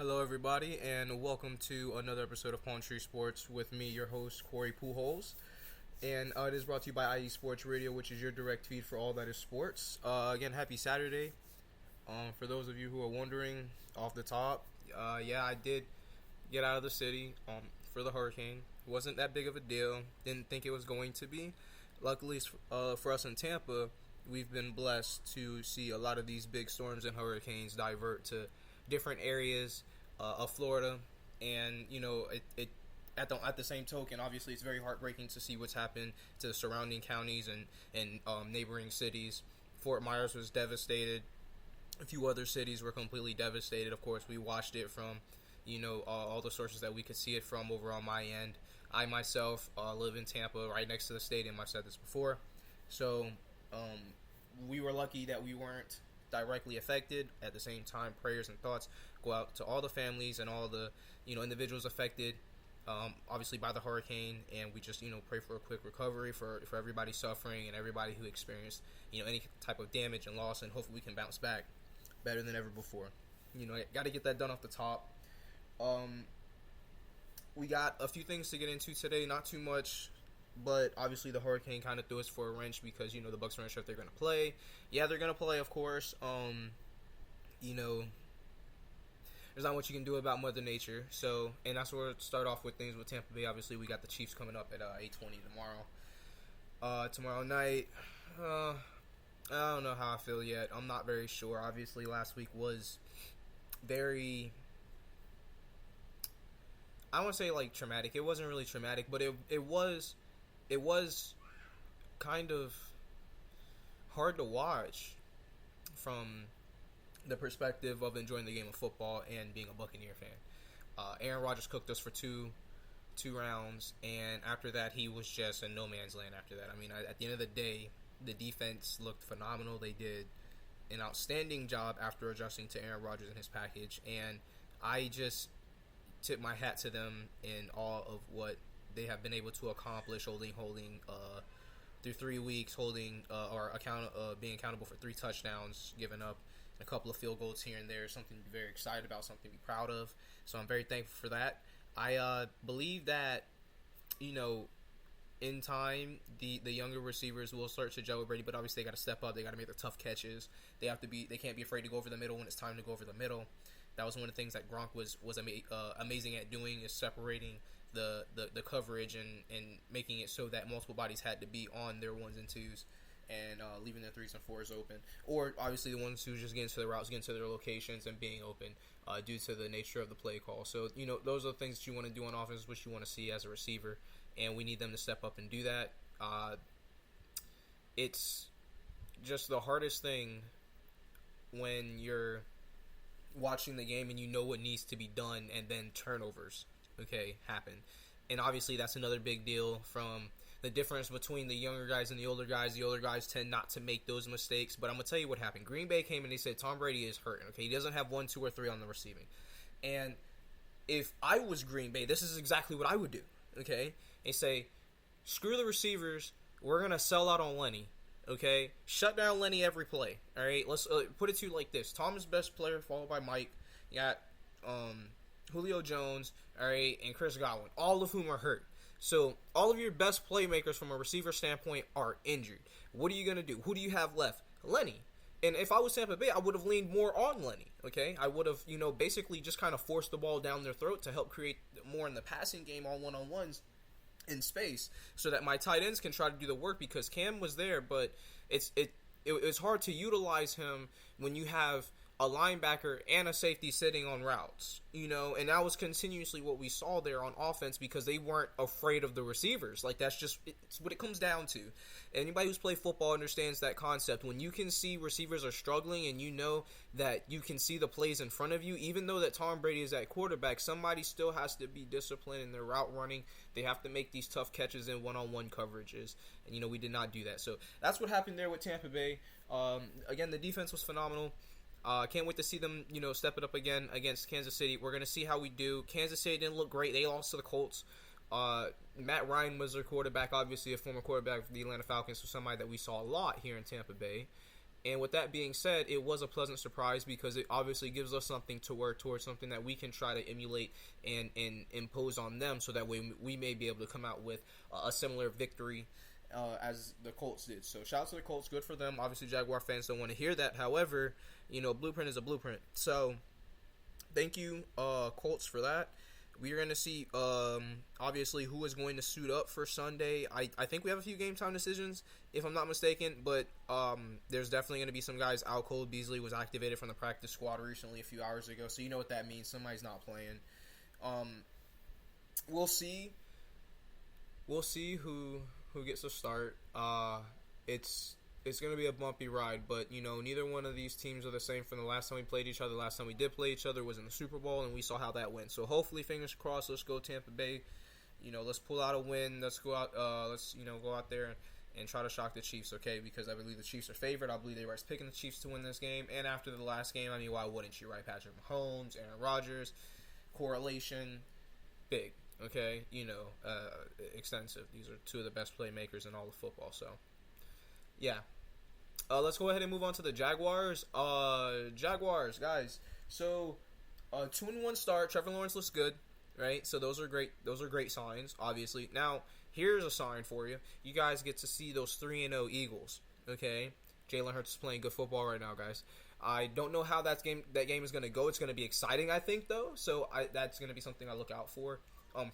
Hello, everybody, and welcome to another episode of Palm Tree Sports with me, your host, Corey Pujols. And it is brought to you by IE Sports Radio, which is your direct feed for all that is sports. Again, happy Saturday. For those of you who are wondering off the top, I did get out of the city for the hurricane. It wasn't that big of a deal. Didn't think it was going to be. Luckily, for us in Tampa, we've been blessed to see a lot of these big storms and hurricanes divert to different areas of Florida, and it at the same token, obviously it's very heartbreaking to see what's happened to the surrounding counties and neighboring cities. Fort Myers was devastated. A few other cities were completely devastated. Of course, we watched it from all the sources that we could see it from over on my end. I myself live in Tampa, right next to the stadium. I've said this before, so we were lucky that we weren't directly affected. At the same time, prayers and thoughts go out to all the families and all the individuals affected, obviously by the hurricane, and we just pray for a quick recovery for everybody suffering and everybody who experienced any type of damage and loss, and hopefully we can bounce back better than ever before. Got to get that done off the top. We got a few things to get into today, not too much. But obviously the hurricane kind of threw us for a wrench because the Bucks weren't sure if they're going to play. Yeah, they're going to play, of course. There's not much you can do about Mother Nature. So, and that's where we'll start off with things with Tampa Bay. Obviously, we got the Chiefs coming up at 8:20 tomorrow. Tomorrow night, I don't know how I feel yet. I'm not very sure. Obviously, last week was very, I won't say like traumatic. It wasn't really traumatic, but it was kind of hard to watch from the perspective of enjoying the game of football and being a Buccaneer fan. Aaron Rodgers cooked us for two rounds, and after that, he was just in no man's land after that. I mean, at the end of the day, the defense looked phenomenal. They did an outstanding job after adjusting to Aaron Rodgers and his package, and I just tip my hat to them in awe of what they have been able to accomplish, holding through 3 weeks, being accountable for 3 touchdowns, giving up a couple of field goals here and there. Something to be very excited about, something to be proud of. So I'm very thankful for that. I believe that in time the younger receivers will start to gel with Brady, but obviously they got to step up. They got to make the tough catches. They can't be afraid to go over the middle when it's time to go over the middle. That was one of the things that Gronk was amazing at doing, is separating the coverage and making it so that multiple bodies had to be on their ones and twos and leaving their 3s and 4s open. Or obviously the ones who just get into the routes, get into their locations and being open due to the nature of the play call. So, those are the things that you want to do on offense, which you want to see as a receiver, and we need them to step up and do that. It's just the hardest thing when you're watching the game and what needs to be done, and then turnovers happen. And obviously that's another big deal from the difference between the younger guys and the older guys. The older guys tend not to make those mistakes, but I'm going to tell you what happened. Green Bay came and they said Tom Brady is hurt. He doesn't have 1, 2, or 3 on the receiving. And if I was Green Bay, this is exactly what I would do. They say, screw the receivers, we're going to sell out on Lenny. Shut down Lenny every play. All right, let's put it to you like this: Tom's best player, followed by Mike. You got Julio Jones, all right, and Chris Godwin, all of whom are hurt. So all of your best playmakers from a receiver standpoint are injured. What are you gonna do? Who do you have left? Lenny. And if I was Tampa Bay, I would have leaned more on Lenny. I would have basically just kind of forced the ball down their throat to help create more in the passing game on one-on-ones in space, so that my tight ends can try to do the work, because Cam was there, but it's hard to utilize him when you have a linebacker and a safety sitting on routes, and that was continuously what we saw there on offense, because they weren't afraid of the receivers. Like, it's what it comes down to. Anybody who's played football understands that concept. When you can see receivers are struggling and that you can see the plays in front of you, even though that Tom Brady is at quarterback, somebody still has to be disciplined in their route running. They have to make these tough catches in one-on-one coverages, and we did not do that. So that's what happened there with Tampa Bay. Again, the defense was phenomenal. Can't wait to see them, step it up again against Kansas City. We're going to see how we do. Kansas City didn't look great. They lost to the Colts. Matt Ryan was their quarterback, obviously a former quarterback for the Atlanta Falcons, so somebody that we saw a lot here in Tampa Bay. And with that being said, it was a pleasant surprise because it obviously gives us something to work towards, something that we can try to emulate and impose on them, so that way we may be able to come out with a similar victory as the Colts did. So shout out to the Colts, good for them. Obviously, Jaguar fans don't want to hear that. However, blueprint is a blueprint. So thank you, Colts, for that. We are going to see, obviously, who is going to suit up for Sunday. I think we have a few game time decisions, if I'm not mistaken, but there's definitely going to be some guys out cold. Beasley was activated from the practice squad recently, a few hours ago, so you know what that means. Somebody's not playing. We'll see. We'll see who gets a start. It's going to be a bumpy ride, but, neither one of these teams are the same from the last time we played each other. The last time we did play each other was in the Super Bowl, and we saw how that went. So hopefully, fingers crossed, let's go Tampa Bay. Let's pull out a win. Let's go out. Go out there and try to shock the Chiefs, okay? Because I believe the Chiefs are favored. I believe they were picking the Chiefs to win this game. And after the last game, why wouldn't you, right? Patrick Mahomes, Aaron Rodgers, correlation, big, okay? Extensive. These are two of the best playmakers in all of football, so. Yeah. Let's go ahead and move on to the Jaguars. Jaguars, guys. So, 2-1 start. Trevor Lawrence looks good, right? So those are great. Those are great signs, obviously. Now, here's a sign for you. You guys get to see those 3-0 Eagles. Okay, Jalen Hurts is playing good football right now, guys. I don't know how that game is going to go. It's going to be exciting, I think, though. So that's going to be something I look out for.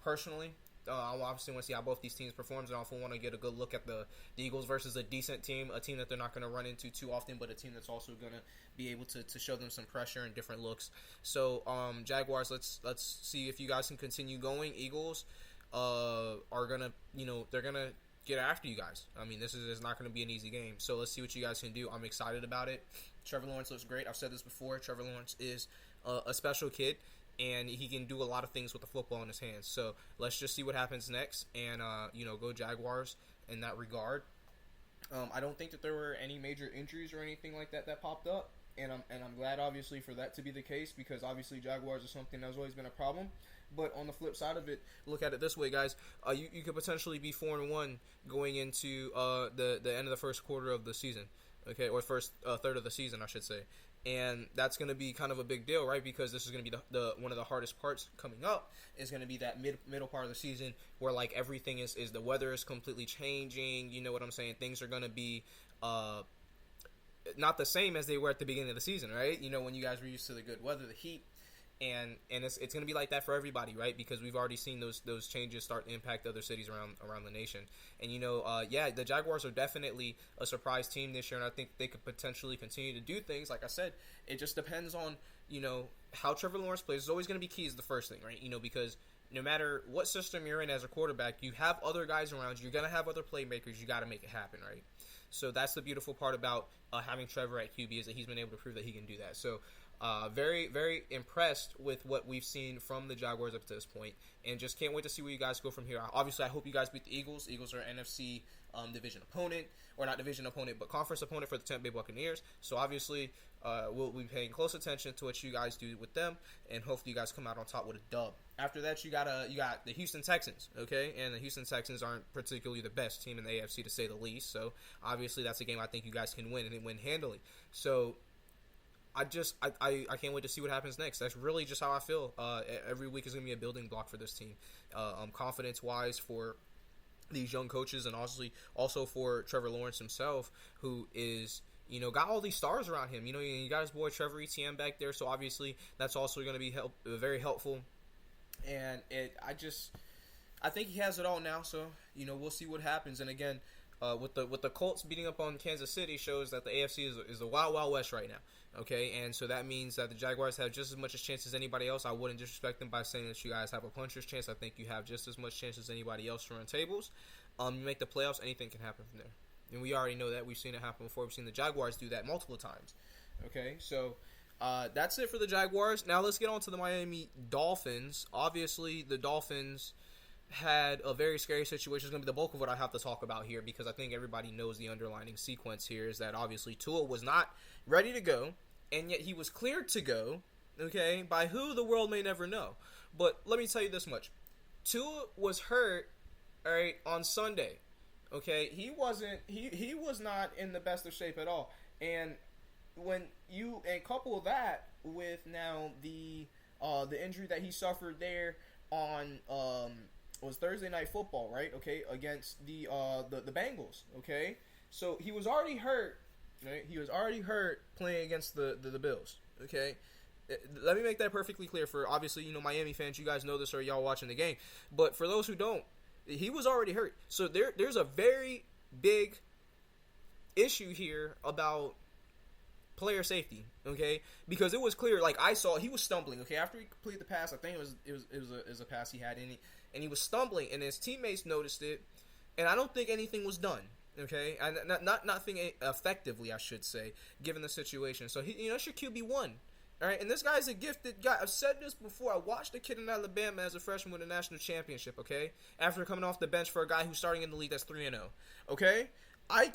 Personally. I obviously want to see how both these teams perform, and I also want to get a good look at the Eagles versus a decent team, a team that they're not going to run into too often, but a team that's also going to be able to show them some pressure and different looks. So, Jaguars, let's see if you guys can continue going. Eagles are going to, they're going to get after you guys. This is not going to be an easy game. So let's see what you guys can do. I'm excited about it. Trevor Lawrence looks great. I've said this before. Trevor Lawrence is a special kid, and he can do a lot of things with the football in his hands. So let's just see what happens next, and go Jaguars in that regard. I don't think that there were any major injuries or anything like that popped up, and I'm glad, obviously, for that to be the case, because obviously Jaguars is something that's always been a problem. But on the flip side of it, look at it this way, guys. You could potentially be 4-1 going into the end of the first quarter of the season, okay, or first third of the season, I should say. And that's going to be kind of a big deal, right? Because this is going to be the one of the hardest parts coming up is going to be that middle part of the season where, like, everything is the weather is completely changing. You know what I'm saying? Things are going to be not the same as they were at the beginning of the season, right? When you guys were used to the good weather, the heat. And it's going to be like that for everybody, right? Because we've already seen those changes start to impact other cities around the nation. And, the Jaguars are definitely a surprise team this year, and I think they could potentially continue to do things. Like I said, it just depends on, how Trevor Lawrence plays. It's always going to be key is the first thing, right? Because no matter what system you're in as a quarterback, you have other guys around you. You're going to have other playmakers. You got to make it happen, right? So that's the beautiful part about having Trevor at QB is that he's been able to prove that he can do that. So, very, very impressed with what we've seen from the Jaguars up to this point, and just can't wait to see where you guys go from here. Obviously, I hope you guys beat the Eagles. Eagles are an NFC division opponent, or not division opponent, but conference opponent for the Tampa Bay Buccaneers. So obviously, we'll be paying close attention to what you guys do with them, and hopefully you guys come out on top with a dub. After that, you got the Houston Texans, okay? And the Houston Texans aren't particularly the best team in the AFC, to say the least. So obviously, that's a game I think you guys can win, and win handily. So I can't wait to see what happens next. That's really just how I feel. Every week is going to be a building block for this team. Confidence-wise for these young coaches, and also for Trevor Lawrence himself, who is, got all these stars around him. You got his boy Trevor Etienne back there, so obviously that's also going to be very helpful. And I think he has it all now, so, we'll see what happens. And again, with the Colts beating up on Kansas City shows that the AFC is the wild, wild west right now. Okay, and so that means that the Jaguars have just as much a chance as anybody else. I wouldn't disrespect them by saying that you guys have a puncher's chance. I think you have just as much chance as anybody else to run tables. You make the playoffs, anything can happen from there. And we already know that. We've seen it happen before. We've seen the Jaguars do that multiple times. Okay, so that's it for the Jaguars. Now let's get on to the Miami Dolphins. Obviously, the Dolphins had a very scary situation. It's going to be the bulk of what I have to talk about here, because I think everybody knows the underlining sequence here is that obviously Tua was not ready to go, and yet he was cleared to go, okay, by who the world may never know. But let me tell you this much. Tua was hurt, all right, on Sunday, okay? He was not in the best of shape at all. And when you and couple that with now the injury that he suffered there on was Thursday Night Football, right? Okay, against the Bengals. Okay, so he was already hurt. Right, he was already hurt playing against the Bills. Okay, let me make that perfectly clear for obviously Miami fans. You guys know this or y'all watching the game, but for those who don't, he was already hurt. So there's a very big issue here about player safety, okay? Because it was clear, like I saw, he was stumbling, okay? After he completed the pass, I think it was a pass he had in it, and he was stumbling, and his teammates noticed it, and I don't think anything was done, okay? And nothing effectively, I should say, given the situation. So it's your QB1, all right? And this guy's a gifted guy. I've said this before. I watched a kid in Alabama as a freshman win a national championship, okay? After coming off the bench for a guy who's starting in the league that's 3-0, okay?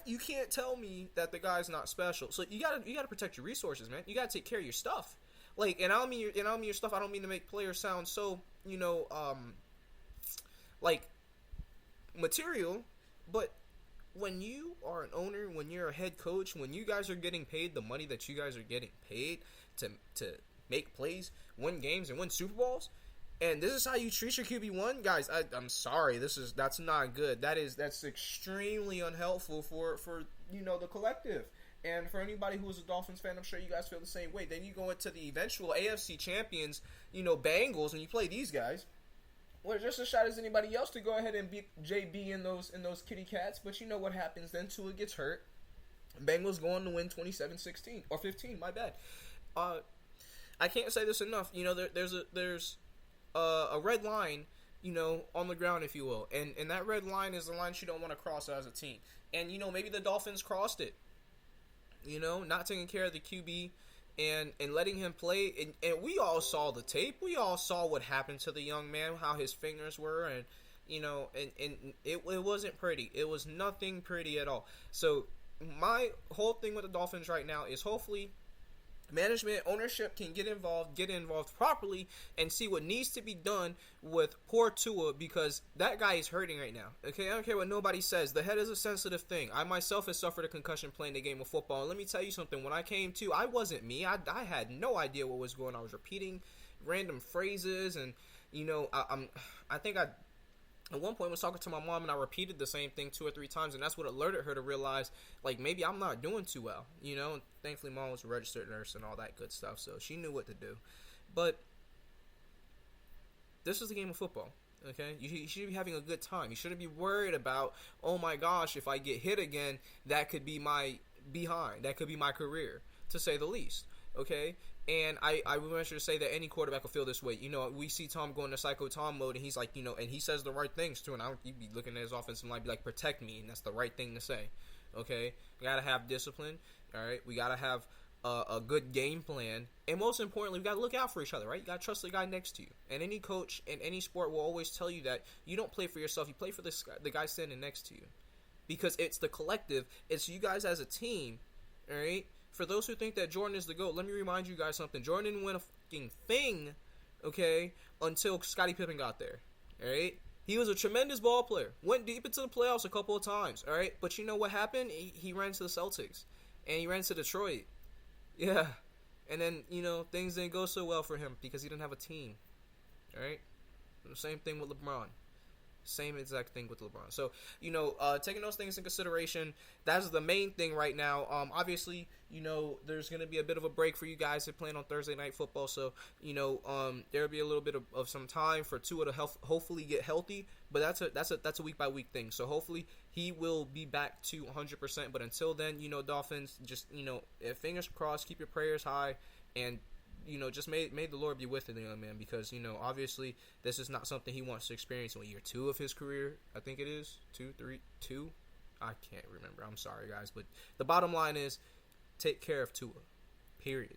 You can't tell me that the guy's not special. So you gotta protect your resources, man. You gotta take care of your stuff. Like, and I don't mean your stuff. I don't mean to make players sound so like material. But when you are an owner, when you're a head coach, when you guys are getting paid the money that you guys are getting paid to make plays, win games, and win Super Bowls, and this is how you treat your QB1, guys. I'm sorry, that's not good. That's extremely unhelpful for the collective, and for anybody who is a Dolphins fan. I'm sure you guys feel the same way. Then you go into the eventual AFC champions, Bengals, and you play these guys. Well, just as shot as anybody else to go ahead and beat JB in those kitty cats. But you know what happens then? Tua gets hurt. Bengals go on to win 27-16 or 15. My bad. I can't say this enough. There's a red line, on the ground, if you will. And that red line is the line you don't want to cross as a team. And, maybe the Dolphins crossed it. Not taking care of the QB and letting him play. And we all saw the tape. We all saw what happened to the young man, how his fingers were. And, and it wasn't pretty. It was nothing pretty at all. So my whole thing with the Dolphins right now is hopefully management, ownership can get involved properly and see what needs to be done with poor Tua, because that guy is hurting right now. Okay, I don't care what nobody says. The head is a sensitive thing. I myself have suffered a concussion playing the game of football. And let me tell you something. When I came to, I wasn't me. I had no idea what was going on. I was repeating random phrases, and I think at one point I was talking to my mom and I repeated the same thing 2 or 3 times, and that's what alerted her to realize, like, maybe I'm not doing too well, and thankfully mom was a registered nurse and all that good stuff, so she knew what to do. But this is the game of football, okay? You should be having a good time. You shouldn't be worried about, oh my gosh, if I get hit again, that could be my behind, that could be my career, to say the least, okay? And I would venture to say that any quarterback will feel this way. We see Tom go into Psycho Tom mode, and he's like, and he says the right things too. And you'd be looking at his offensive line, be like, protect me, and that's the right thing to say. Okay, we gotta have discipline. All right, we gotta have a good game plan, and most importantly, we gotta look out for each other. Right, you gotta trust the guy next to you. And any coach in any sport will always tell you that you don't play for yourself; you play for the guy standing next to you, because it's the collective. It's you guys as a team. All right. For those who think that Jordan is the GOAT, let me remind you guys something. Jordan didn't win a fucking thing, okay, until Scottie Pippen got there, all right? He was a tremendous ball player. Went deep into the playoffs a couple of times, all right? But you know what happened? He ran to the Celtics, and he ran to Detroit. Yeah. And then, things didn't go so well for him because he didn't have a team, all right? The same thing with LeBron. Same exact thing with LeBron. So, taking those things in consideration, that's the main thing right now. Obviously, there's going to be a bit of a break for you guys that playing on Thursday Night Football. So, there'll be a little bit of some time for Tua to hopefully get healthy. But that's a week by week thing. So hopefully he will be back to 100%. But until then, Dolphins, just fingers crossed, keep your prayers high, and just may the Lord be with the young man, because, obviously this is not something he wants to experience in year 2 of his career. I think it is 2. I can't remember. I'm sorry, guys. But the bottom line is, take care of Tua. Period.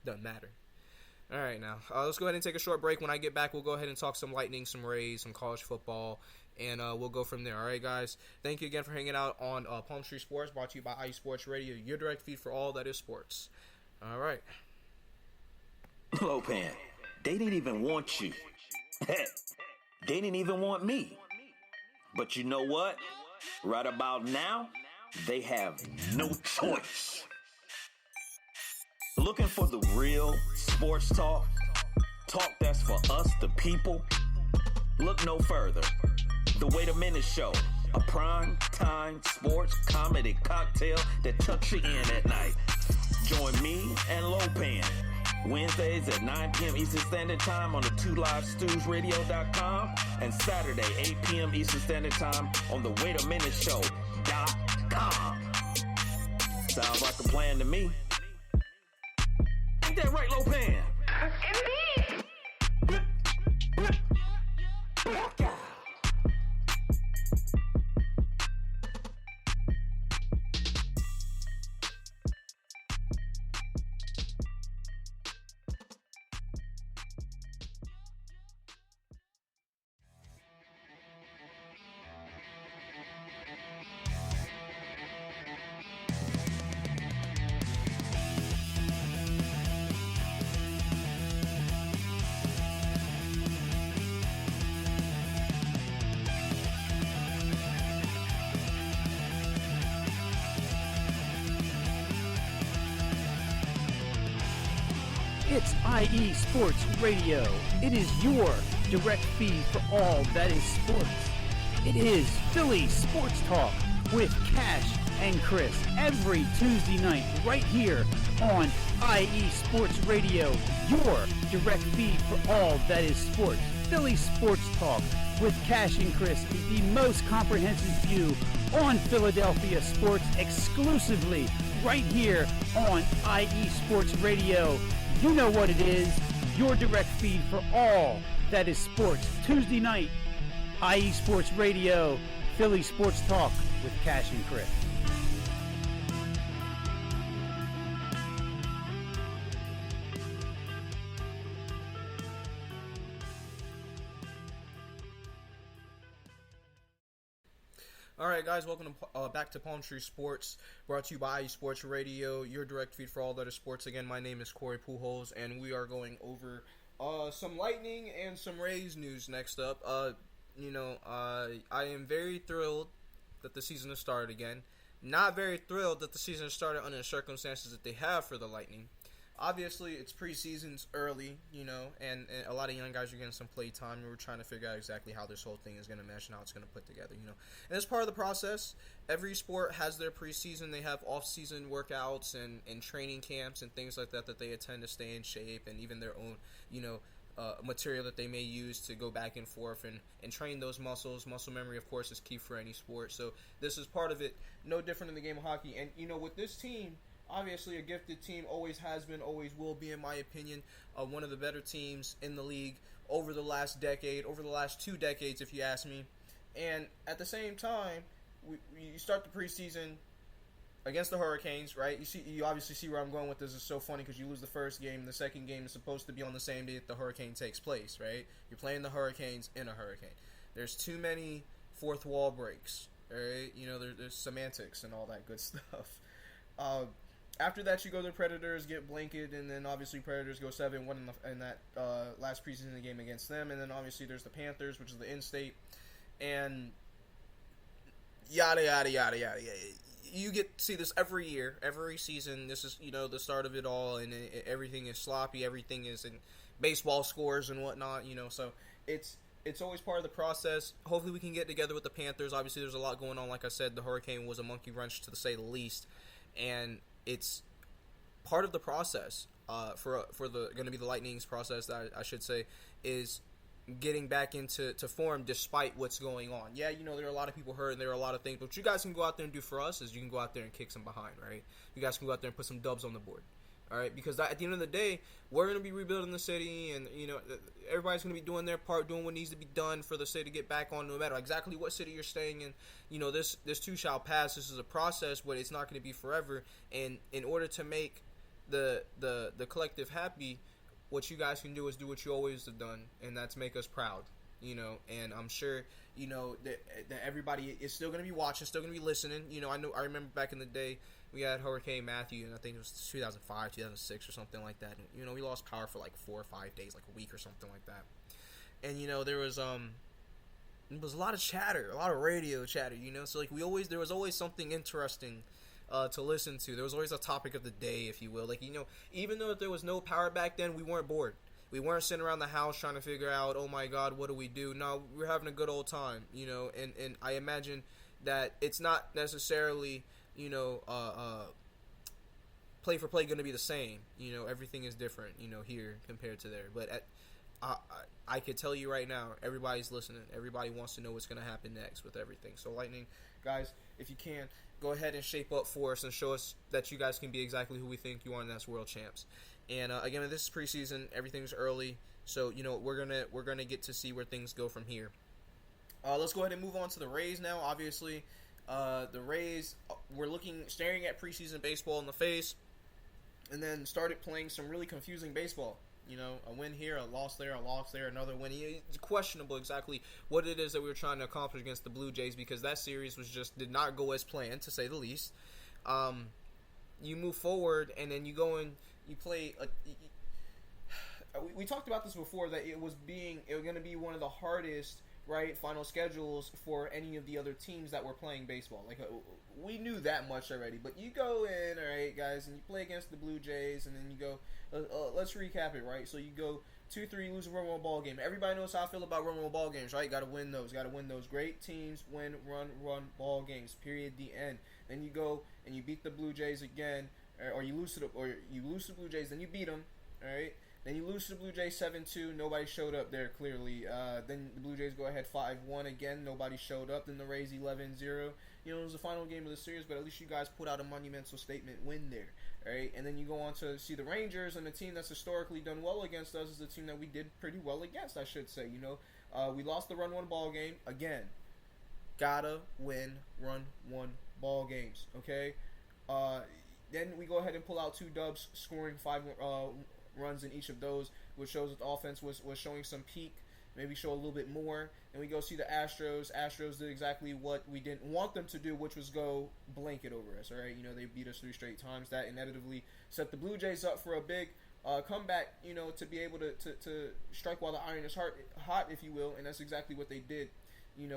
Doesn't matter. All right, now let's go ahead and take a short break. When I get back, we'll go ahead and talk some Lightning, some Rays, some college football, and we'll go from there. All right, guys. Thank you again for hanging out on Palm Street Sports, brought to you by IU Sports Radio, your direct feed for all that is sports. All right. Lopan, they didn't even want you. Heck, they didn't even want me. But you know what? Right about now, they have no choice. Looking for the real sports talk? Talk that's for us, the people? Look no further. The Wait a Minute Show, a prime time sports comedy cocktail that tucks you in at night. Join me and Lopan Wednesdays at 9 p.m. Eastern Standard Time on the 2livestewsradio.com and Saturday 8 p.m. Eastern Standard Time on the waitaminuteshow.com. Sounds like a plan to me. Ain't that right, Lopan? Indeed. It's IE Sports Radio. It is your direct feed for all that is sports. It is Philly Sports Talk with Cash and Chris every Tuesday night right here on IE Sports Radio, your direct feed for all that is sports. Philly Sports Talk with Cash and Chris is the most comprehensive view on Philadelphia sports exclusively right here on IE Sports Radio. You know what it is, your direct feed for all that is sports. Tuesday night, IE Sports Radio, Philly Sports Talk with Cash and Chris. All right, guys, welcome to, back to Palm Tree Sports, brought to you by IE Sports Radio, your direct feed for all that is sports. Again, my name is Corey Pujols, and we are going over some Lightning and some Rays news next up. I am very thrilled that the season has started again. Not very thrilled that the season has started under the circumstances that they have for the Lightning. Obviously, it's preseason's early, and a lot of young guys are getting some play time. We're trying to figure out exactly how this whole thing is going to mesh and how it's going to put together, And as part of the process, every sport has their preseason. They have off-season workouts and training camps and things like that they attend to stay in shape, and even their own, material that they may use to go back and forth and train those muscles. Muscle memory, of course, is key for any sport. So this is part of it, no different in the game of hockey. And, with this team, obviously, a gifted team, always has been, always will be, in my opinion, one of the better teams in the league over the last decade, over the last 2 decades, if you ask me. And at the same time, you start the preseason against the Hurricanes, right? You obviously see where I'm going with this. It's so funny because you lose the first game. The second game is supposed to be on the same day that the hurricane takes place, right? You're playing the Hurricanes in a hurricane. There's too many fourth wall breaks, right? There's semantics and all that good stuff. After that, you go to the Predators, get blanketed, and then obviously Predators go 7-1 in that last preseason game against them. And then obviously there's the Panthers, which is the in-state, and yada, yada, yada, yada, yada. You get to see this every year, every season. This is, the start of it all, and everything is sloppy. Everything is in baseball scores and whatnot, So it's always part of the process. Hopefully we can get together with the Panthers. Obviously there's a lot going on. Like I said, the Hurricane was a monkey wrench, to say the least. And it's part of the process for the going to be the Lightning's process, that I should say, is getting back into form despite what's going on. Yeah, there are a lot of people hurt and there are a lot of things, but what you guys can go out there and do for us is you can go out there and kick some behind, right? You guys can go out there and put some dubs on the board, all right? Because at the end of the day, we're going to be rebuilding the city, and everybody's going to be doing their part, doing what needs to be done for the city to get back on, no matter exactly what city you're staying in. This too shall pass. This is a process, but it's not going to be forever. And in order to make the collective happy, what you guys can do is do what you always have done, and that's make us proud. And I'm sure that everybody is still going to be watching, still going to be listening. I remember back in the day we had Hurricane Matthew, and I think it was 2005, 2006 or something like that. And, we lost power for like 4 or 5 days, like a week or something like that. And there was a lot of chatter, a lot of radio chatter. So like there was always something interesting to listen to. There was always a topic of the day, if you will. Like, even though there was no power back then, we weren't bored. We weren't sitting around the house trying to figure out, oh my God, what do we do? No, we're having a good old time, and I imagine that it's not necessarily, play for play going to be the same. Everything is different, here compared to there. But I could tell you right now, everybody's listening. Everybody wants to know what's going to happen next with everything. So, Lightning, guys, if you can, go ahead and shape up for us and show us that you guys can be exactly who we think you are, and that's world champs. And again, this is preseason. Everything's early, so we're gonna get to see where things go from here. Let's go ahead and move on to the Rays now. Obviously, the Rays were staring at preseason baseball in the face, and then started playing some really confusing baseball. A win here, a loss there, another win. It's questionable exactly what it is that we were trying to accomplish against the Blue Jays, because that series did not go as planned, to say the least. You move forward, and then you go and you play. We talked about this before, that it was going to be one of the hardest, right, final schedules for any of the other teams that were playing baseball. Like, we knew that much already. But you go in, all right, guys, and you play against the Blue Jays, and then you go. Let's recap it, right? So you go 2-3, lose a run-one ball game. Everybody knows how I feel about run-one ball games, right? Got to win those. Great teams win run ball games. Period. The end. Then you go and you beat the Blue Jays again, or you lose to the Blue Jays. Then you beat them, all right? Then you lose to the Blue Jays 7-2. Nobody showed up there, clearly. Then the Blue Jays go ahead 5-1 again. Nobody showed up. Then the Rays 11-0. It was the final game of the series, but at least you guys put out a monumental statement win there. All right? And then you go on to see the Rangers, and the team that's historically done well against us is the team that we did pretty well against, I should say. We lost the run-one ball game. Again, gotta win run-one ball games, okay? Then we go ahead and pull out 2 dubs, scoring 5 runs in each of those, which shows that the offense was showing some peak, maybe show a little bit more. And we go see the Astros. Astros did exactly what we didn't want them to do, which was go blanket over us, all right? They beat us 3 straight times. That inevitably set the Blue Jays up for a big comeback, to be able to strike while the iron is hot, if you will, and that's exactly what they did.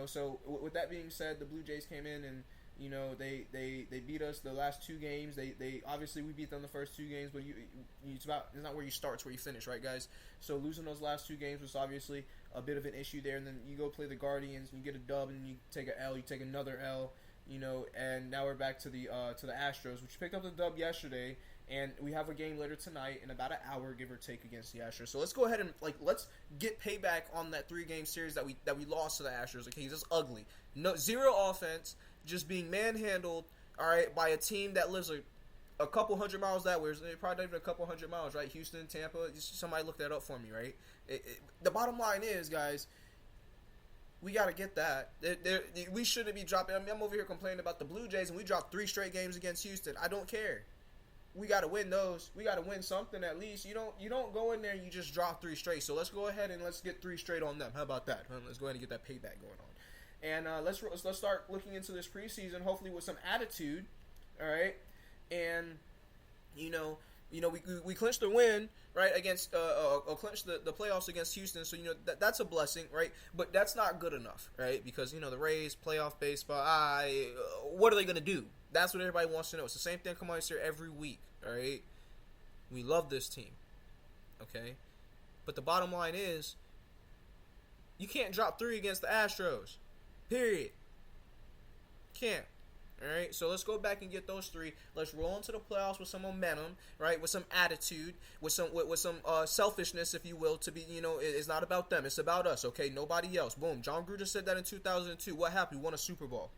So with that being said, the Blue Jays came in and they beat us the last 2 games. They obviously, we beat them the first 2 games, but it's not where you start, it's where you finish, right, guys? So losing those last 2 games was obviously a bit of an issue there. And then you go play the Guardians, and you get a dub, and you take an L, you take another L, and now we're back to the Astros, which picked up the dub yesterday. And we have a game later tonight in about an hour, give or take, against the Astros. So let's go ahead and let's get payback on that 3-game series that we lost to the Astros. Okay, it's just ugly. No, zero offense, just being manhandled. All right, by a team that lives a couple hundred miles that way. Probably not even a couple hundred miles, right? Houston, Tampa. Just somebody look that up for me, right? The bottom line is, guys, we got to get that. We shouldn't be dropping. I'm over here complaining about the Blue Jays, and we dropped 3 straight games against Houston. I don't care. We got to win those. We got to win something at least. You don't go in there and you just drop 3 straight. So let's go ahead and let's get 3 straight on them. How about that? Let's go ahead and get that payback going on. And let's start looking into this preseason, hopefully with some attitude. All right, and we clinched the win, right, against clinched the playoffs against Houston. So that's a blessing, right? But that's not good enough, right? Because the Rays, playoff baseball. What are they gonna do? That's what everybody wants to know. It's the same thing come on here every week, all right? We love this team, okay? But the bottom line is, you can't drop 3 against the Astros, period. Can't, all right? So let's go back and get those 3. Let's roll into the playoffs with some momentum, right? With some attitude, with some selfishness, if you will, to be, it's not about them. It's about us, okay? Nobody else. Boom. John Gruden said that in 2002. What happened? We won a Super Bowl,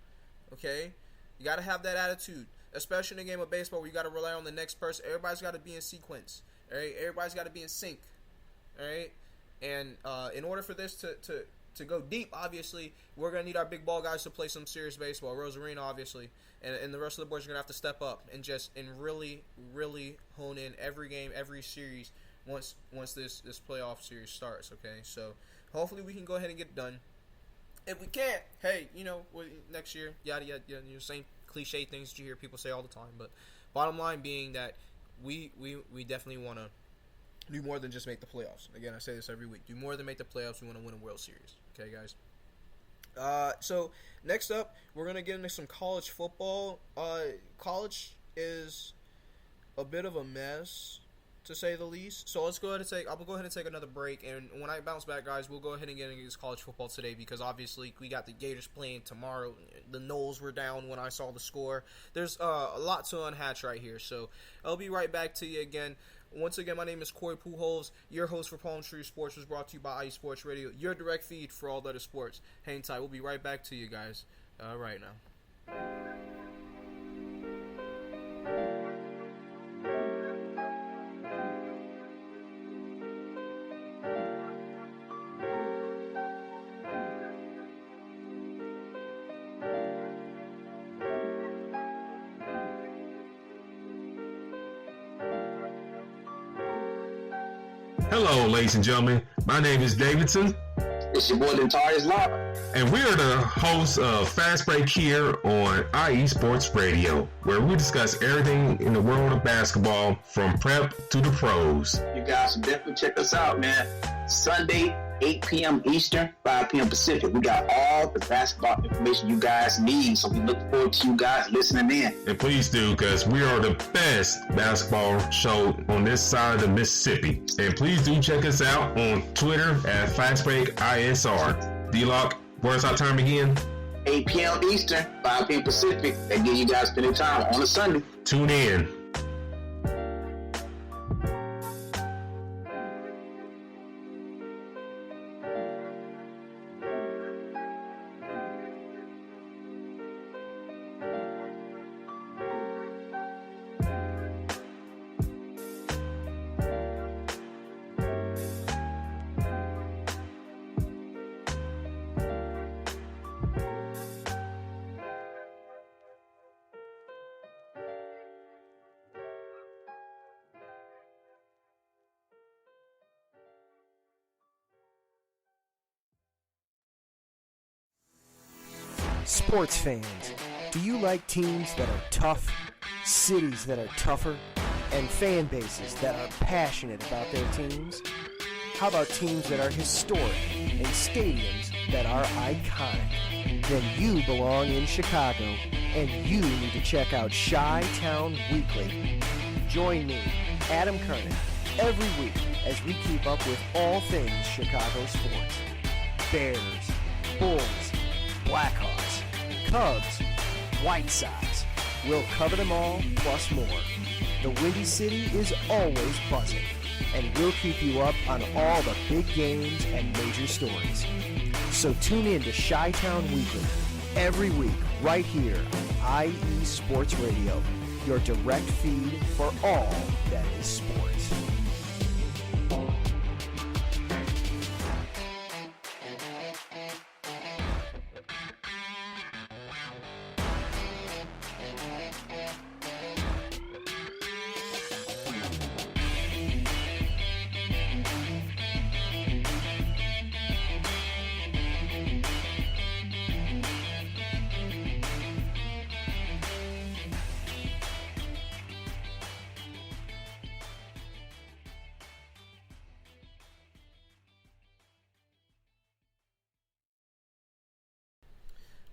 okay? You got to have that attitude, especially in a game of baseball where you got to rely on the next person. Everybody's got to be in sequence, all right? Everybody's got to be in sync, all right? And in order for this to go deep, obviously, we're going to need our big ball guys to play some serious baseball. Rosarina, obviously, and the rest of the boys are going to have to step up and really, really hone in every game, every series once this playoff series starts, okay? So hopefully we can go ahead and get it done. If we can't, hey, next year, yada, yada, same cliche things that you hear people say all the time. But bottom line being that we definitely want to do more than just make the playoffs. Again, I say this every week. Do more than make the playoffs. We want to win a World Series. Okay, guys? So next up, we're gonna get into some college football. College is a bit of a mess, to say the least. So let's go ahead and take another break, and when I bounce back, guys, we'll go ahead and get into this college football today, because obviously we got the Gators playing tomorrow. The Noles were down when I saw the score. There's a lot to unhatch right here, so I'll be right back to you again. Once again, my name is Corey Pujols, your host for Palm Tree Sports, was brought to you by IE Sports Radio, your direct feed for all that is sports. Hang tight, we'll be right back to you guys right now. Hello, ladies and gentlemen. My name is Davidson, It's your boy Dentarius Locke. and we are the hosts of Fast Break here on IE Sports Radio, where we discuss everything in the world of basketball from prep to the pros. You guys should definitely check us out, man. Sunday, 8 p.m. Eastern, 5 p.m. Pacific. We got all the basketball information you guys need, so we look forward to you guys listening in. And please do, because we are the best basketball show on this side of the Mississippi. And please do check us out on Twitter at FastBreakISR. D-Lock, where's our time again? 8 p.m. Eastern, 5 p.m. Pacific. That gives you guys plenty of time on a Sunday. Tune in. Sports fans, do you like teams that are tough, cities that are tougher, and fan bases that are passionate about their teams? How about teams that are historic and stadiums that are iconic? Then you belong in Chicago, and you need to check out Chi-Town Weekly. Join me, Adam Kernan, every week as we keep up with all things Chicago sports. Bears, Bulls, Blackhawks, Cubs, White Sox. We'll cover them all, plus more. The Windy City is always buzzing, and we'll keep you up on all the big games and major stories. So tune in to Chi-Town Weekly every week right here on IE Sports Radio, your direct feed for all that is sports.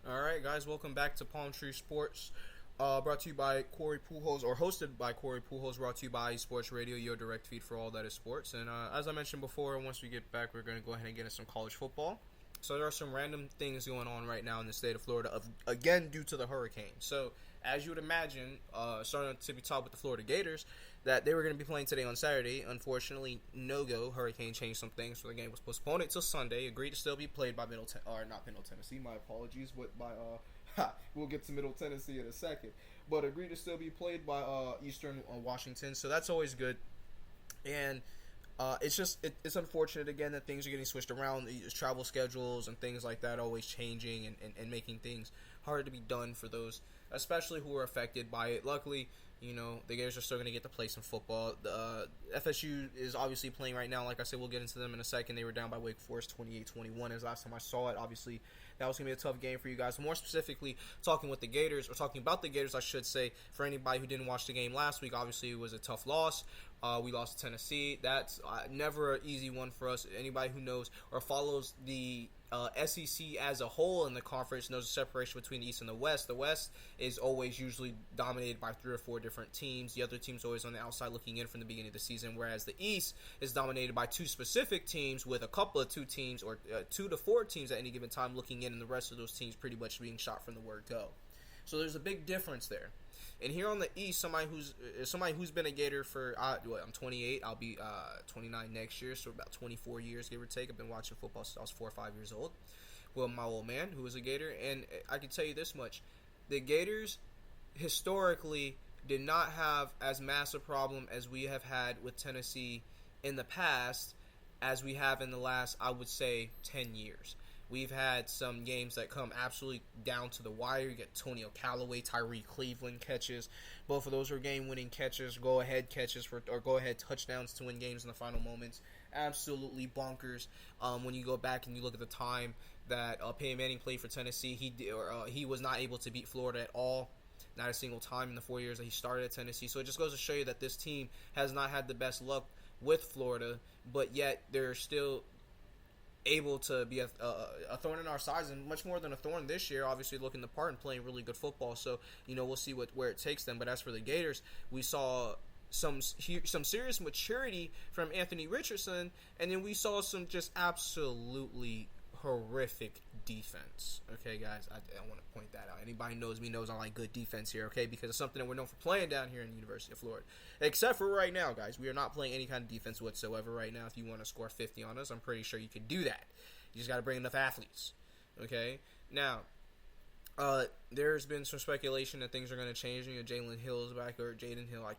Alright guys, welcome back to Palm Tree Sports, brought to you by Corey Pujols, or hosted by Corey Pujols, brought to you by Sports Radio, your direct feed for all that is sports. And as I mentioned before, once we get back, we're going to go ahead and get into some college football. So there are some random things going on right now in the state of Florida, again due to the hurricane. So as you would imagine, starting to be top with the Florida Gators, that they were going to be playing today on Saturday. Unfortunately, no-go. Hurricane changed some things, so the game was postponed until Sunday. Agreed to still be played by Middle Tennessee. My apologies, but we'll get to Middle Tennessee in a second. But agreed to still be played by Eastern Washington, so that's always good. And it's unfortunate again that things are getting switched around. Travel schedules and things like that always changing and making things hard to be done for those, especially who are affected by it. Luckily, you know, the Gators are still going to get to play some football. FSU is obviously playing right now. Like I said, we'll get into them in a second. They were down by Wake Forest 28-21 as last time I saw it. Obviously, that was going to be a tough game for you guys. More specifically, talking about the Gators, I should say, for anybody who didn't watch the game last week, obviously it was a tough loss. We lost to Tennessee. That's never an easy one for us. Anybody who knows or follows the SEC as a whole in the conference knows the separation between the East and the West. The West is always usually dominated by 3 or 4 different teams. The other team's always on the outside looking in from the beginning of the season, whereas the East is dominated by 2 specific teams with a couple of 2 teams or 2 to 4 teams at any given time looking in, and the rest of those teams pretty much being shot from the word go. So there's a big difference there. And here on the East, somebody who's been a Gator for I'm 28. I'll be 29 next year, so about 24 years, give or take. I've been watching football since I was 4 or 5 years old. Well, my old man, who was a Gator, and I can tell you this much: the Gators historically did not have as massive problem as we have had with Tennessee in the past as we have in the last, I would say, 10 years. We've had some games that come absolutely down to the wire. You get Antonio Callaway, Tyree Cleveland catches. Both of those are game-winning catches, go-ahead catches or go-ahead touchdowns to win games in the final moments. Absolutely bonkers. When you go back and you look at the time that Peyton Manning played for Tennessee, he was not able to beat Florida at all. Not a single time in the 4 years that he started at Tennessee. So it just goes to show you that this team has not had the best luck with Florida, but yet they're still able to be a thorn in our sides, and much more than a thorn this year, obviously looking the part and playing really good football. So, we'll see where it takes them. But as for the Gators, we saw some serious maturity from Anthony Richardson, and then we saw some just absolutely horrific defense. Okay, guys, I want to point that out. Anybody knows me knows I like good defense here, okay, because it's something that we're known for playing down here in the University of Florida. Except for right now, guys. We are not playing any kind of defense whatsoever right now. If you want to score 50 on us, I'm pretty sure you can do that. You just got to bring enough athletes, okay? Now, there's been some speculation that things are going to change. Jalen Hill's back, or Jaden Hill. I'm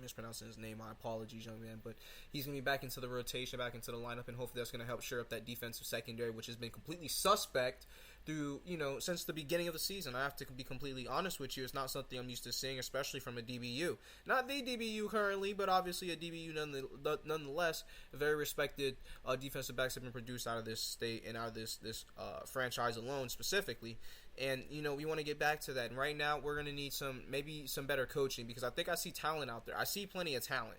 mispronouncing his name. My apologies, young man. But he's going to be back into the rotation, back into the lineup, and hopefully that's going to help shore up that defensive secondary, which has been completely suspect through, since the beginning of the season. I have to be completely honest with you. It's not something I'm used to seeing, especially from a DBU. Not the DBU currently, but obviously a DBU nonetheless. Very respected defensive backs have been produced out of this state and out of this franchise alone specifically. And, we want to get back to that. And right now, we're going to need maybe some better coaching, because I think I see talent out there. I see plenty of talent.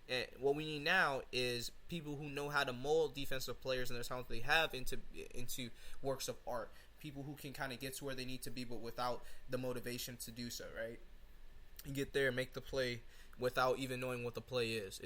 And what we need now is people who know how to mold defensive players and the talent they have into works of art. People who can kind of get to where they need to be, but without the motivation to do so, right? You get there and make the play without even knowing what the play is.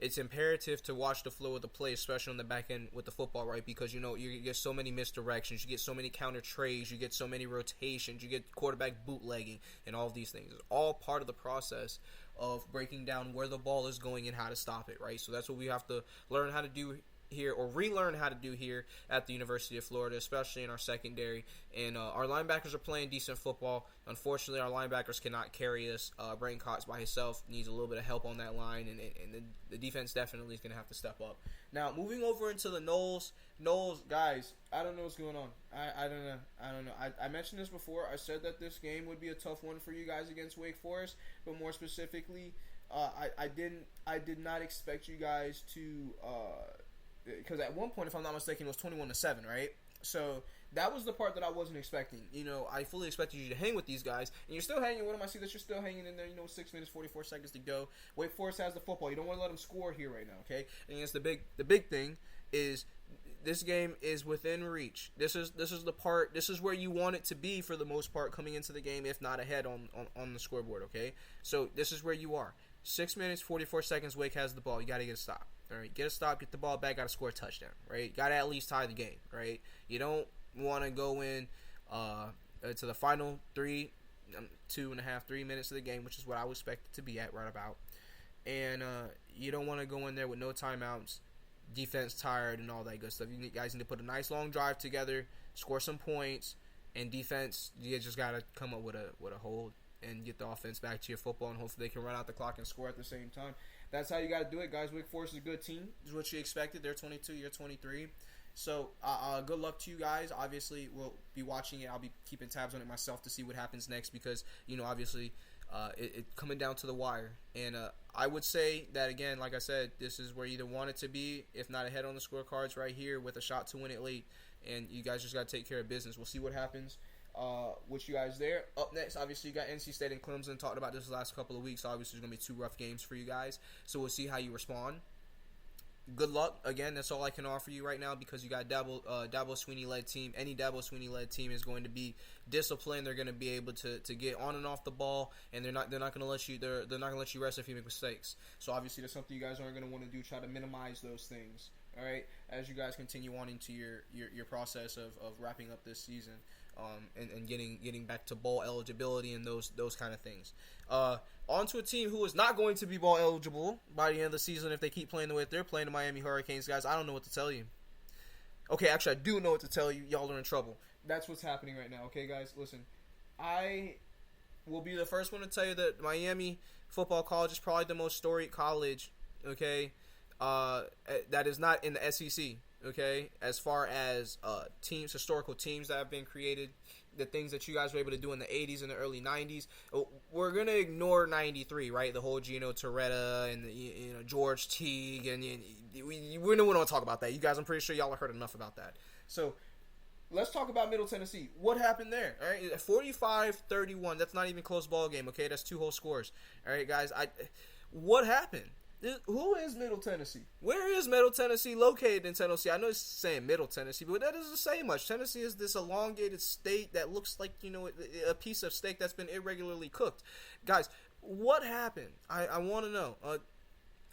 It's imperative to watch the flow of the play, especially on the back end with the football, right? Because, you get so many misdirections, you get so many counter trades, you get so many rotations, you get quarterback bootlegging, and all of these things. It's all part of the process of breaking down where the ball is going and how to stop it, right? So that's what we have to learn how to do here, or relearn how to do here at the University of Florida, especially in our secondary. And our linebackers are playing decent football. Unfortunately, our linebackers cannot carry us. Brain Cox by himself needs a little bit of help on that line, and the defense definitely is going to have to step up. Now, moving over into the Noles, guys, I don't know what's going on. I don't know. I mentioned this before. I said that this game would be a tough one for you guys against Wake Forest, but more specifically, I did not expect you guys to. Because at one point, if I'm not mistaken, it was 21-7, right? So that was the part that I wasn't expecting. I fully expected you to hang with these guys, and you're still hanging with them. I see that you're still hanging in there. 6 minutes, 44 seconds to go. Wake Forest has the football. You don't want to let them score here right now, okay? And it's the big thing is this game is within reach. This is the part. This is where you want it to be for the most part coming into the game, if not ahead on the scoreboard, okay? So this is where you are. 6 minutes, 44 seconds. Wake has the ball. You got to get a stop. All right, get a stop, get the ball back, got to score a touchdown, right? Got to at least tie the game, right? You don't want to go in to the final 3 minutes of the game, which is what I would expect it to be at right about. And you don't want to go in there with no timeouts, defense tired, and all that good stuff. You guys need to put a nice long drive together, score some points, and defense, you just got to come up with a hold and get the offense back to your football, and hopefully they can run out the clock and score at the same time. That's how you got to do it, guys. Wake Forest is a good team. This is what you expected. They're 22, you're 23. So, good luck to you guys. Obviously, we'll be watching it. I'll be keeping tabs on it myself to see what happens next because, obviously, it coming down to the wire. And I would say that, again, like I said, this is where you either want it to be, if not ahead on the scorecards right here with a shot to win it late. And you guys just got to take care of business. We'll see what happens. with you guys there. Up next, obviously, you got NC State and Clemson. Talked about this the last couple of weeks. Obviously, there's going to be 2 rough games for you guys. So we'll see how you respond. Good luck. Again, that's all I can offer you right now because you got Dabo Swinney-led team. Any Dabo Swinney-led team is going to be disciplined. They're going to be able to get on and off the ball, and they're not going to let you rest if you make mistakes. So obviously, that's something you guys aren't going to want to do. Try to minimize those things. All right, as you guys continue on into your process of wrapping up this season, and getting back to bowl eligibility and those kind of things. On to a team who is not going to be bowl eligible by the end of the season if they keep playing the way they're playing, the Miami Hurricanes, guys. I don't know what to tell you. Okay, actually, I do know what to tell you. Y'all are in trouble. That's what's happening right now. Okay, guys, listen. I will be the first one to tell you that Miami Football College is probably the most storied college, okay, that is not in the SEC, okay, as far as historical teams that have been created, the things that you guys were able to do in the 80s and the early 90s. We're going to ignore 93, right, the whole Gino Torretta and George Teague, and we don't want to talk about that. You guys, I'm pretty sure y'all have heard enough about that. So let's talk about Middle Tennessee. What happened there? All right, 45-31. That's not even a close ball game, okay? That's 2 whole scores. All right, guys, what happened? Who is Middle Tennessee? Where is Middle Tennessee located in Tennessee? I know it's saying Middle Tennessee, but that doesn't say much. Tennessee is this elongated state that looks like, a piece of steak that's been irregularly cooked. Guys, what happened? I want to know.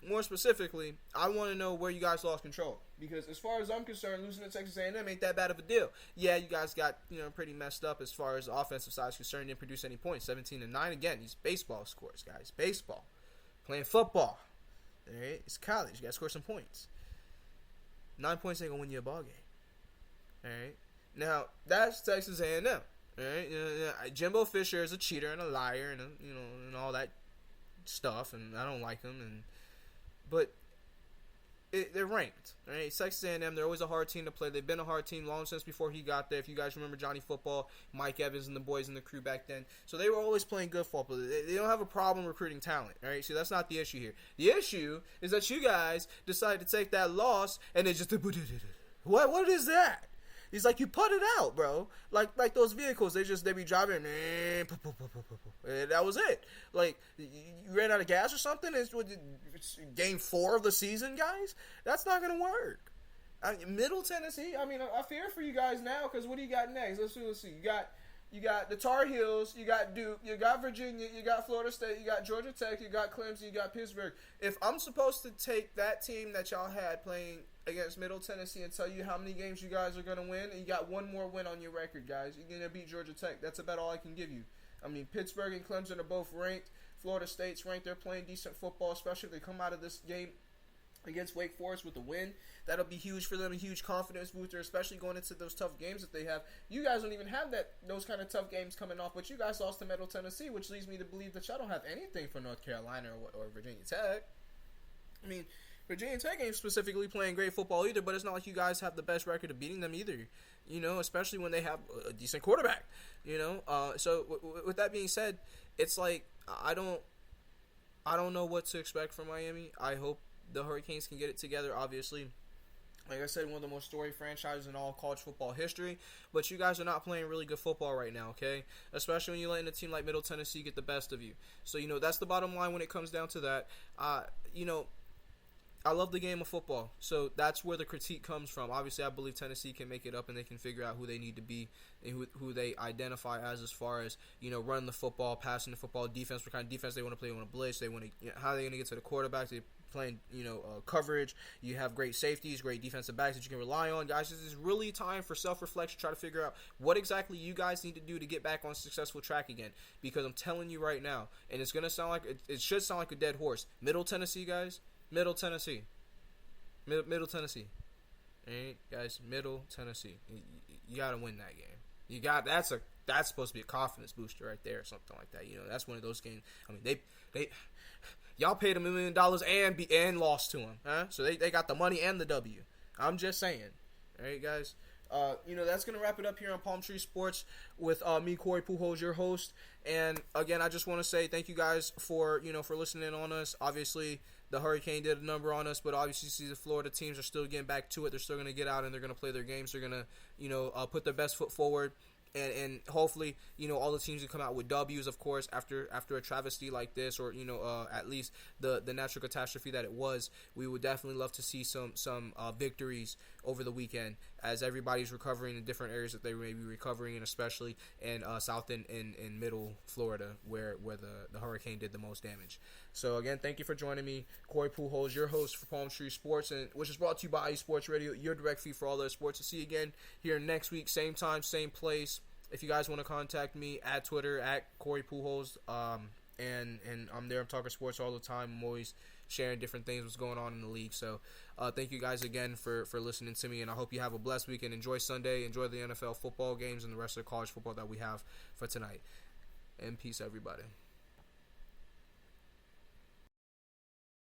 More specifically, I want to know where you guys lost control. Because as far as I'm concerned, losing to Texas A&M ain't that bad of a deal. Yeah, you guys got, pretty messed up as far as the offensive side is concerned. Didn't produce any points. 17-9. Again, these baseball scores, guys. Baseball. Playing football. All right? It's college. You got to score some points. 9 points ain't going to win you a ball game. All right? Now, that's Texas A&M. All right? Jimbo Fisher is a cheater and a liar and, and all that stuff. And I don't like him. But they're ranked, right? Texas A&M, they're always a hard team to play. They've been a hard team long since before he got there. If you guys remember Johnny Football, Mike Evans and the boys in the crew back then. So they were always playing good football. They don't have a problem recruiting talent, all right? So that's not the issue here. The issue is that you guys decided to take that loss and they just... What is that? He's like, you put it out, bro. Like those vehicles, they be driving, and that was it. Like, you ran out of gas or something? It's game 4 of the season, guys? That's not going to work. Middle Tennessee, I fear for you guys now, because what do you got next? Let's see. You got the Tar Heels, you got Duke, you got Virginia, you got Florida State, you got Georgia Tech, you got Clemson, you got Pittsburgh. If I'm supposed to take that team that y'all had playing against Middle Tennessee and tell you how many games you guys are going to win, and you got one more win on your record, guys, you're going to beat Georgia Tech. That's about all I can give you. Pittsburgh and Clemson are both ranked. Florida State's ranked. They're playing decent football, especially if they come out of this game against Wake Forest with a win. That'll be huge for them, a huge confidence booster, especially going into those tough games that they have. You guys don't even have those kind of tough games coming off, but you guys lost to Middle Tennessee, which leads me to believe that y'all don't have anything for North Carolina or Virginia Tech. Virginia Tech ain't specifically playing great football either, but it's not like you guys have the best record of beating them either, especially when they have a decent quarterback, So with that being said, it's like I don't know what to expect from Miami. I hope the Hurricanes can get it together, obviously. Like I said, one of the most storied franchises in all college football history, but you guys are not playing really good football right now, okay? Especially when you're letting a team like Middle Tennessee get the best of you. So, that's the bottom line when it comes down to that. I love the game of football, so that's where the critique comes from. Obviously, I believe Tennessee can make it up and they can figure out who they need to be and who they identify as far as, running the football, passing the football, defense, what kind of defense they want to play, they want to blitz, they want to, how they're going to get to the quarterback, they playing, coverage. You have great safeties, great defensive backs that you can rely on. Guys, this is really time for self-reflection, try to figure out what exactly you guys need to do to get back on a successful track again, because I'm telling you right now, and it's going to sound like, it should sound like a dead horse. Middle Tennessee, guys. Middle Tennessee. Middle Tennessee. Alright, guys, Middle Tennessee. You got to win that game. That's supposed to be a confidence booster right there or something like that. That's one of those games. They y'all paid $1 million and lost to them, huh? So they got the money and the W. I'm just saying. Alright, guys. That's going to wrap it up here on Palm Tree Sports with me, Corey Pujols, your host. And again, I just want to say thank you guys for listening on us. Obviously, the Hurricane did a number on us, but obviously, see, the Florida teams are still getting back to it. They're still going to get out and they're going to play their games. They're going to, put their best foot forward. And hopefully, all the teams can come out with W's, of course, after a travesty like this, or at least the natural catastrophe that it was. We would definitely love to see some victories over the weekend, as everybody's recovering in different areas that they may be recovering in, especially in South and Middle Florida, where the hurricane did the most damage. So again, thank you for joining me, Corey Pujols, your host for Palm Tree Sports, and which is brought to you by IE Sports Radio, your direct feed for all their sports. To see you again here next week, same time, same place. If you guys want to contact me at Twitter at Corey Pujols, and I'm there. I'm talking sports all the time. I'm always sharing different things, what's going on in the league. So thank you guys again for listening to me, and I hope you have a blessed weekend. Enjoy Sunday. Enjoy the NFL football games and the rest of the college football that we have for tonight. And peace, everybody.